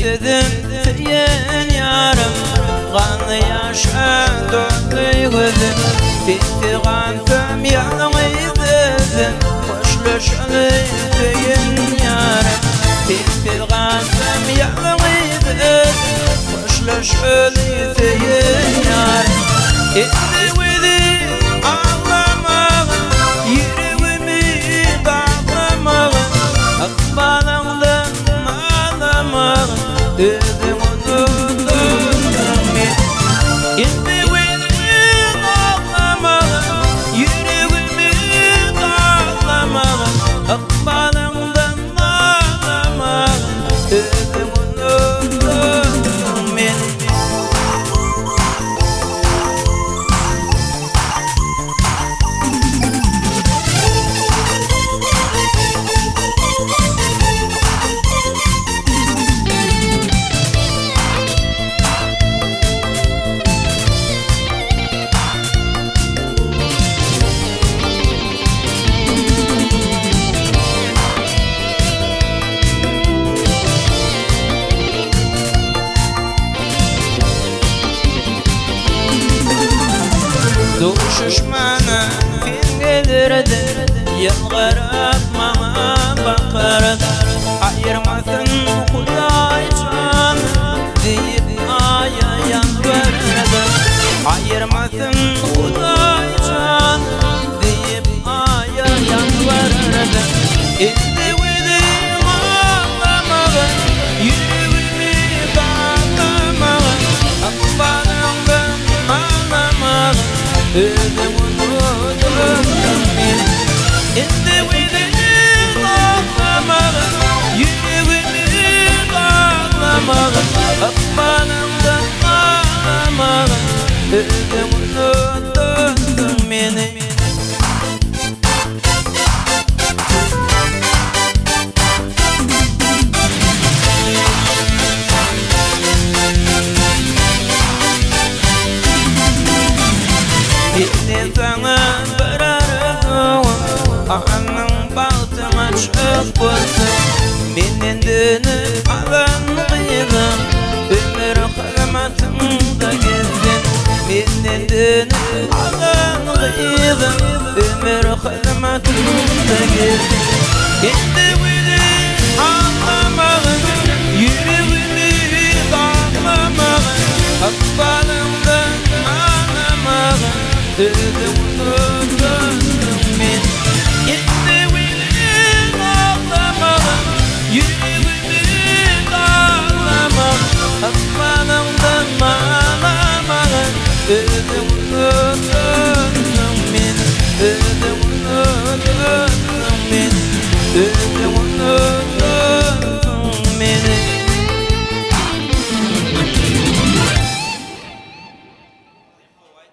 dedim diyen yarım, kanlı yaşa döndü gözüm. Bitti kalbim yanıyı dedim, hoşlaşalı diyen yarım. Bitti kalbim yanıyı dedim, hoşlaşalı diyen yarım. Etti vidi ağlamak, yüreğimi dağlamak, akbalımdan ağlamak, dedim unuttum ben. Etti vidi ağlamak, yüreğimi dağlamak, akbalımdan ağlamak, dedim unuttum ben. Düşmana fin gelirdi, yalvarıp bana bakardı. Ayırmasın Huday can deyip aya yalvarırdı. Ayırmasın Huday can deyip aya yalvarırdı. Etti vidi ağlamağı, yüreğimi dağlamağı, akbalımdan ağlamağı, dedim unuttum ben. Etti vidi ağlamağı, yüreğimi dağlamağı, akbalımdan ağlamağı, dedim unuttum beni. Bitti sana bir arzum, ağanın bahtına çık bulsun. Menden dönüp alan kıydım, ömür hırmatımda gezdin. Menden dönüp alan kıydım, ömür hırmatımda gezdin. Etti vidi ağlamağın, yüreğimi dağlamağın, akbalımdan ağlamağın, dedim